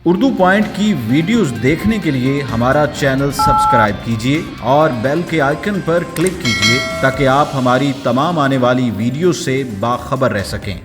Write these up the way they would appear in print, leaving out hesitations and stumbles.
Urdu point की videos देखने के लिए हमारा चैनल सब्सक्राइब कीजिए और बेल के आइकन पर क्लिक कीजिए ताकि आप हमारी तमाम आने वाली वीडियो से बाखबर रह सकें।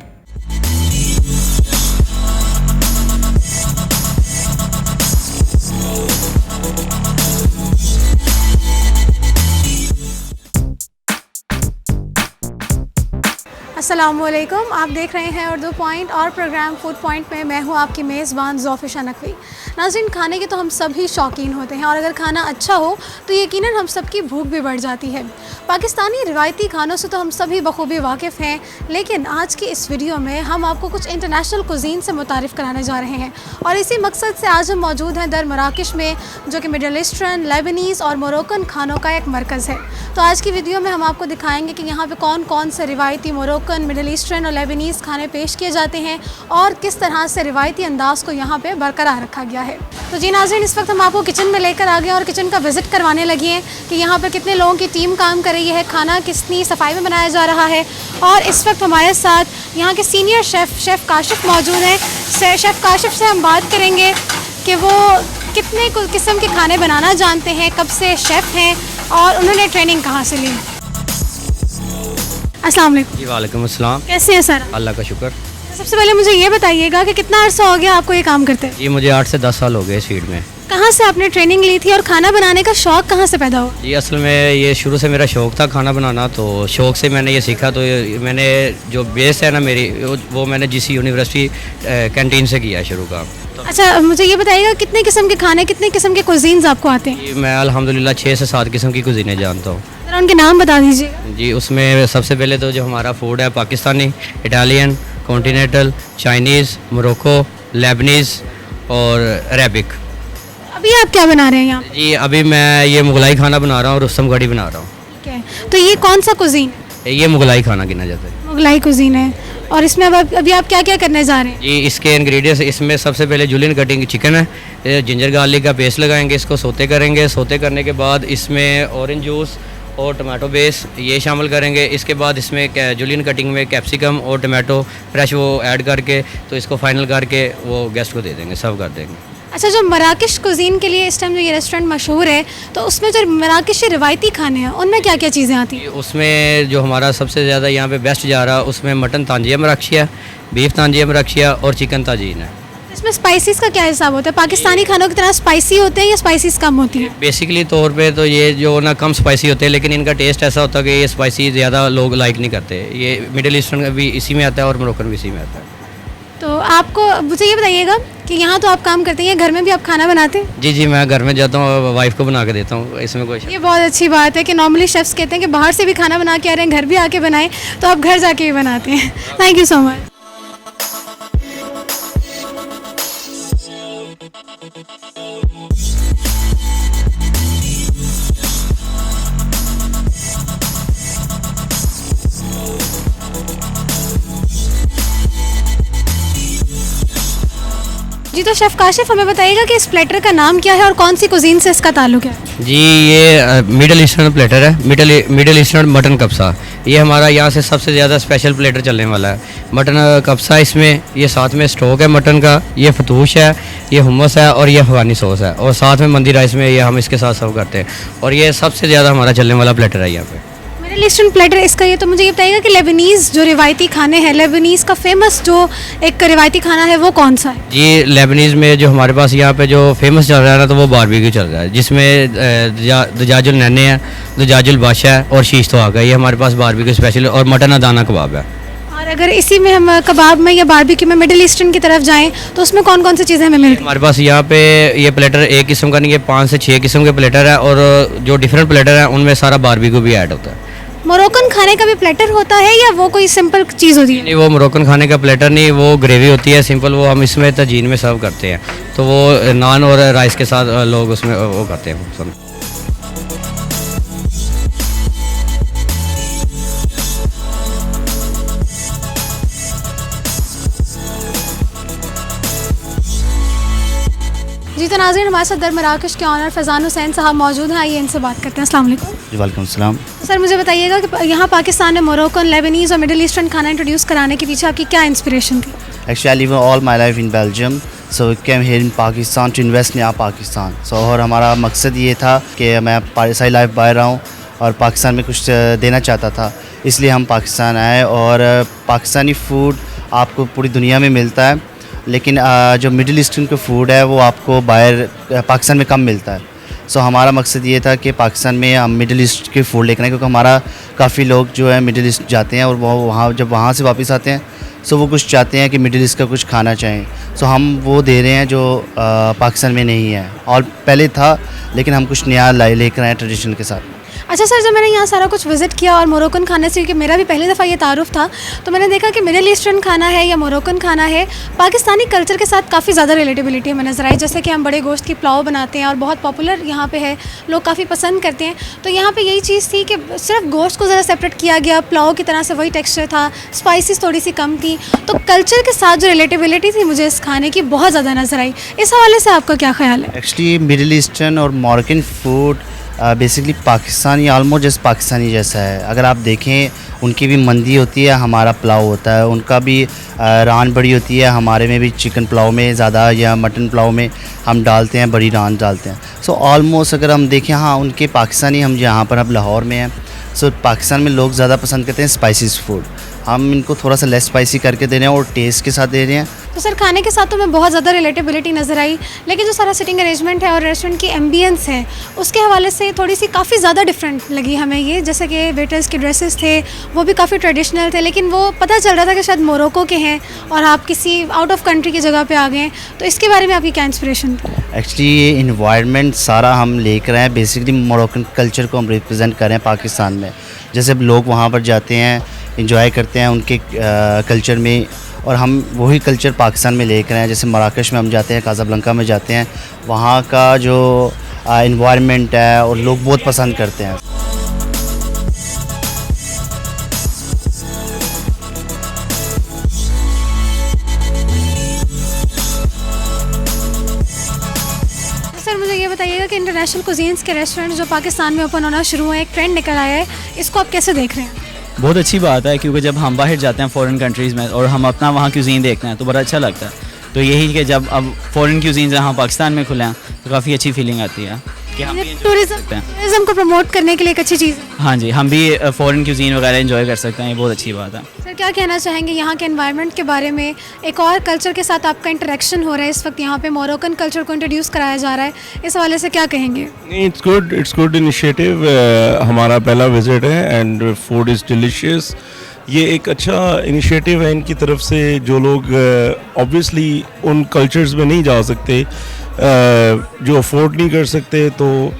अस्सलामुअलैकुम, आप देख रहे हैं उर्दू पॉइंट और प्रोग्राम फूड पॉइंट में मैं हूं आपकी मेज़बान ज़ोफ़िशा नकवी। नाज़रीन, खाने के तो हम सभी शौकीन होते हैं और अगर खाना अच्छा हो तो यकीनन हम सबकी भूख भी बढ़ जाती है। पाकिस्तानी रिवायती खानों से तो हम सभी बखूबी वाकिफ़ हैं, लेकिन आज की इस वीडियो में हम आपको कुछ इंटरनेशनल कुज़ीन से मुतारिफ़ कराने जा रहे हैं और इसी मकसद से आज हम मौजूद हैं दर मराकश में, जो कि मिडल ईस्टर्न, लेबनीज़ और मोरक्कन खानों का एक मरकज़ है। तो आज की वीडियो में हम आपको दिखाएँगे कि यहाँ पर कौन कौन से रिवायती मोरक्कन, मिडल ईस्टर्न और लेबनीज़ खाने पेश किए जाते हैं और किस तरह से रिवायती अंदाज़ को यहाँ पे बरकरार रखा गया है। तो जी नाज़रीन, इस वक्त हम आपको किचन में लेकर आ गए और किचन का विज़िट करवाने लगे हैं कि यहाँ पर कितने लोगों की टीम काम कर रही है, खाना कितनी सफाई में बनाया जा रहा है। और इस वक्त हमारे साथ यहाँ के सीनियर शेफ़ काशिफ़ मौजूद हैं। शेफ़ काशिफ़ से हम बात करेंगे कि वो कितने किस्म के खाने बनाना जानते हैं, कब से शेफ़ हैं और उन्होंने ट्रेनिंग कहाँ से ली। अस्सलाम वालेकुम। जी वालेकुम अस्सलाम। कैसे हैं सर? अल्लाह का शुक्र। सबसे पहले मुझे ये बताइएगा कि कितना अर्सा हो गया आपको ये काम करते हैं? जी मुझे 8 से 10 साल हो गए इस फील्ड में। कहाँ से आपने ट्रेनिंग ली थी और खाना बनाने का शौक़ कहाँ से पैदा हुआ? जी असल में ये शुरू से मेरा शौक़ था खाना बनाना, तो शौक़ से मैंने ये सीखा। तो मैंने जो बेस है ना मेरी, वो मैंने जीसी यूनिवर्सिटी कैंटीन से किया है शुरू का। अच्छा, मुझे ये बताइएगा कितने किस्म के खाने, कितने किस्म के कुजीन्स आपको आते हैं? जी मैं अल्हम्दुलिल्लाह 6 से 7 किस्म की कुजीनें जानता हूँ। जरा उनके नाम बता दीजिएगा। जी उसमें सबसे पहले तो जो हमारा फूड है Pakistani, Italian, continental, Chinese, Morocco, Leibniz और अरेबिक। अभी आप क्या बना रहे हैं यहाँ? जी अभी मैं ये मुगलाई खाना बना रहा हूँ, रुस्तम गढ़ी बना रहा हूँ। ठीक है, तो ये कौन सा कुजीन? ये मुगलाई खाना गिना जाता है। मुगलाई कुजीन है। और इसमें अब अभी आप क्या क्या करने जा रहे हैं? जी इसके इंग्रेडिएंट्स, इसमें सबसे पहले जुलियन कटिंग चिकन है, जिंजर गार्लिक का पेस्ट लगाएंगे, इसको सोते करेंगे। सोते करने के बाद इसमें ऑरेंज जूस और टमाटो बेस ये शामिल करेंगे। इसके बाद इसमें जुलियन कटिंग में कैप्सिकम और टमाटो फ्रेश वो ऐड करके, तो इसको फाइनल करके वो गेस्ट को दे देंगे, सर्व कर देंगे। अच्छा, जो मराकश कुजीन के लिए इस टाइम जो ये रेस्टोरेंट मशहूर है, तो उसमें जो मराकशी रिवायती खाने हैं उनमें क्या क्या चीज़ें आती हैं? उसमें जो हमारा सबसे ज़्यादा यहाँ पे बेस्ट जा रहा है, उसमें मटन तांजिया मराकशिया, बीफ तांजिया मराकशिया और चिकन ताजीन है। इसमें स्पाइसेस का क्या हिसाब होता है? पाकिस्तानी खानों की तरह स्पाइसी होते हैं या स्पाइसेस कम होती हैं? बेसिकली तौर पे तो ये जो ना कम स्पाइसी होते हैं, लेकिन इनका टेस्ट ऐसा होता है कि ये स्पाइसी ज़्यादा लोग लाइक नहीं करते। ये मिडिल ईस्टर्न भी इसी में आता है और मोरक्कन भी इसी में आता है। तो आपको मुझे ये बताइएगा कि यहाँ तो आप काम करते हैं, घर में भी आप खाना बनाते हैं? जी मैं घर में जाता हूँ और वाइफ को बना के देता हूँ, इसमें कोई ये बहुत अच्छी बात है कि नॉर्मली शेफ्स कहते हैं कि बाहर से भी खाना बना के आ रहे हैं, घर भी आके बनाएं, तो आप घर जाके भी बनाते हैं। Thank you so much. जी तो शेफ़ काशिफ़, हमें बताइएगा कि इस प्लेटर का नाम क्या है और कौन सी कुजीन से इसका ताल्लुक है? जी ये मिडिल ईस्टर्न प्लेटर है, मिडिल ईस्टर्न मटन कब्सा। ये हमारा यहाँ से सबसे ज़्यादा स्पेशल प्लेटर चलने वाला है। मटन कब्सा, इसमें ये साथ में स्टोक है मटन का, ये फतूश है, ये हुमस है और ये अफ़गानी सॉस है, और साथ में मंदी राइस में ये हम इसके साथ सर्व करते हैं। और ये सबसे ज़्यादा हमारा चलने वाला प्लेटर है यहाँ पे, मिडिल ईस्टर्न प्लेटर इसका। ये तो मुझे ये बताइएगा कि लेबनीज़ जो रिवायती खाने हैं, लेबनीज़ का फेमस जो एक रिवायती खाना है वो कौन सा है? जी लेबनीज़ में जो हमारे पास यहाँ पे जो फेमस चल रहा है ना, तो वो बारबेक्यू चल रहा है, जिसमें दजाजुल नन्हे हैं, दजाजुल बादशाह है और शीश तो आ गया। ये हमारे पास बारबेक्यू स्पेशल और मटन अदाना कबाब है। और अगर इसी में हम कबाब में या बारबेक्यू में मिडिल ईस्टर्न की तरफ जाएं तो उसमें कौन कौन सी चीज़ें हमें मिलती हैं? हमारे पास यहाँ पे ये प्लेटर एक किस्म का नहीं, ये 5 से 6 किस्म के प्लेटर है, और जो डिफरेंट प्लेटर है उनमें सारा बारबेक्यू भी ऐड होता है। मोरक्कन खाने का भी प्लेटर होता है या वो कोई सिंपल चीज़ होती है? नहीं, वो मोरक्कन खाने का प्लेटर नहीं, वो ग्रेवी होती है सिंपल, वो हम इसमें तजीन में सर्व करते हैं, तो वो नान और राइस के साथ लोग उसमें वो करते हैं। जी तो नाज़रीन, हमारे साथ दर मराकश के ऑनर फैज़ान हुसैन साहब मौजूद हैं, आइए इनसे बात करते हैं। अस्सलाम वालेकुम। जी वालेकुम सलाम। सर मुझे बताइएगा कि यहाँ पाकिस्तान में मोरक्कन, लेबनीज़ और मिडिल ईस्टर्न खाना इंट्रोड्यूस कराने के पीछे आपकी क्या इंस्पिरेशन थी? Actually, I live all my life in Belgium. So came here in Pakistan to invest in our Pakistan. So और हमारा मकसद ये था कि मैं पाकिस्तानी लाइफ बाहर रहा हूँ और पाकिस्तान में कुछ देना चाहता था, इसलिए हम पाकिस्तान आए। और पाकिस्तानी फ़ूड आपको पूरी दुनिया में मिलता है, लेकिन जो मिडिल ईस्टर्न का फ़ूड है वो आपको बाहर पाकिस्तान में कम मिलता है। सो हमारा मकसद ये था कि पाकिस्तान में हम मिडिल ईस्ट के फूड लेकर आए, क्योंकि हमारा काफ़ी लोग जो है मिडिल ईस्ट जाते हैं और वो वहाँ जब वहाँ से वापस आते हैं सो वो कुछ चाहते हैं कि मिडिल ईस्ट का कुछ खाना चाहें। सो हम वो दे रहे हैं जो पाकिस्तान में नहीं है और पहले था, लेकिन हम कुछ नया लेकर आए ट्रेडिशन के साथ। अच्छा सर, जब मैंने यहाँ सारा कुछ विज़िट किया और मोरक्कन खाने से, क्योंकि मेरा भी पहली दफ़ा ये तारुफ था, तो मैंने देखा कि मिडिल ईस्टर्न खाना है या मोरक्कन खाना है, पाकिस्तानी कल्चर के साथ काफ़ी ज़्यादा रिलेटेबिलिटी हमें नज़र आई। जैसे कि हम बड़े गोश्त की पुलाव बनाते हैं और बहुत पॉपुलर यहाँ पे है, लोग काफ़ी पसंद करते हैं। तो यहाँ पे यही चीज़ थी कि सिर्फ गोश्त को ज़रा सेपरेट किया गया, पुलाव की तरह से वही टेक्स्चर था, स्पाइसेस थोड़ी सी कम थी। तो कल्चर के साथ जो रिलेटेबिलिटी थी मुझे इस खाने की बहुत ज़्यादा नज़र आई। इस हवाले से आपका क्या ख्याल है? एक्चुअली मिडिल ईस्टर्न और Moroccan food basically Pakistani almost जैसे पाकिस्तानी जैसा है। अगर आप देखें उनकी भी मंदी होती है, हमारा पुलाव होता है, उनका भी रान बड़ी होती है, हमारे में भी चिकन पुलाव में ज़्यादा या मटन पुलाव में हम डालते हैं, बड़ी रान डालते हैं। सो ऑलमोस्ट अगर हम देखें, हाँ उनके पाकिस्तानी, हम जहाँ पर अब लाहौर में हैं, सो पाकिस्तान में लोग ज़्यादा पसंद करते हैं स्पाइसीज फूड, हम इनको थोड़ा सा लेस स्पाइसी करके दे रहे हैं और टेस्ट के साथ दे रहे हैं। तो सर खाने के साथ तो मैं बहुत ज़्यादा रिलेटेबिलिटी नज़र आई, लेकिन जो सारा सिटिंग अरेंजमेंट है और रेस्टोरेंट की एम्बियंस है उसके हवाले से थोड़ी सी काफ़ी ज़्यादा डिफरेंट लगी हमें ये। जैसे कि वेटर्स के ड्रेसेस थे वो भी काफ़ी ट्रेडिशनल थे, लेकिन वो पता चल रहा था कि शायद मोरक्को के हैं और आप किसी आउट ऑफ कंट्री की जगह पे आ गए हैं। तो इसके बारे में आपकी क्या इंस्पिरेशन थी? एक्चुअली ये इन्वायरमेंट सारा हम लेकर आए, बेसिकली मोरक्कन कल्चर को हम रिप्रेजेंट कर रहे हैं पाकिस्तान में। जैसे लोग वहाँ पर जाते हैं, इंजॉय करते हैं उनके कल्चर में, और हम वही कल्चर पाकिस्तान में लेकर आए। जैसे मराकश में हम जाते हैं, काज़ाब्लंका में जाते हैं, वहाँ का जो इन्वायरमेंट है और लोग बहुत पसंद करते हैं। सर मुझे ये बताइएगा कि इंटरनेशनल कुजीन्स के रेस्टोरेंट जो पाकिस्तान में ओपन होना शुरू हुए, एक ट्रेंड निकल आया है, इसको आप कैसे देख रहे हैं? बहुत अच्छी बात है, क्योंकि जब हम बाहर जाते हैं फ़ॉरेन कंट्रीज़ में और हम अपना वहाँ क्यूज़ीन देखते हैं तो बड़ा अच्छा लगता है। तो यही कि जब अब फ़ॉरेन क्यूज़ीन यहाँ पाकिस्तान में खुले हैं तो काफ़ी अच्छी फीलिंग आती है कि हम भी टूरिज़्म को प्रमोट करने के लिए एक अच्छी चीज़ है। हाँ जी, हम भी फ़ॉरेन क्यूज़ीन वगैरह एंजॉय कर सकते हैं, ये बहुत अच्छी बात है। सर क्या कहना चाहेंगे यहाँ के एनवायरनमेंट के बारे में? एक और कल्चर के साथ आपका इंटरेक्शन हो रहा है इस वक्त, यहाँ पे मोरक्कन कल्चर को इंट्रोड्यूस कराया जा रहा है, इस हवाले से क्या कहेंगे? It's good initiative. हमारा पहला विजिट है एंड फूड इज़ डिलीशियस। ये एक अच्छा इनिशिएटिव है इनकी तरफ से। जो लोग ऑब्वियसली उन कल्चर्स में नहीं जा सकते, जो अफोर्ड नहीं कर सकते, तो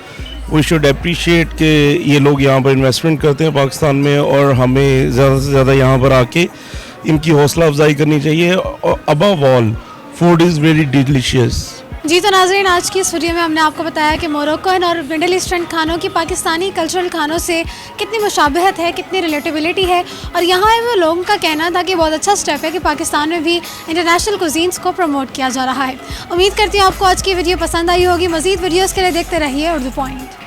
वी शुड अप्रिशिएट कि ये लोग यहाँ पर इन्वेस्टमेंट करते हैं पाकिस्तान में, और हमें ज़्यादा से ज़्यादा यहाँ पर आके इनकी हौसला अफजाई करनी चाहिए। और above all food is very delicious. जी तो नाज़रीन, आज की इस वीडियो में हमने आपको बताया कि मोरक्कन और मिडिल ईस्टर्न खानों की पाकिस्तानी कल्चरल खानों से कितनी मुशाबहत है, कितनी रिलेटेबिलिटी है, और यहाँ वो लोगों का कहना था कि बहुत अच्छा स्टेप है कि पाकिस्तान में भी इंटरनेशनल कुजीन्स को प्रमोट किया जा रहा है। उम्मीद करती हूँ आपको आज की वीडियो पसंद आई होगी। मज़ीद वीडियोज़ के लिए देखते रहिए उर्दू पॉइंट।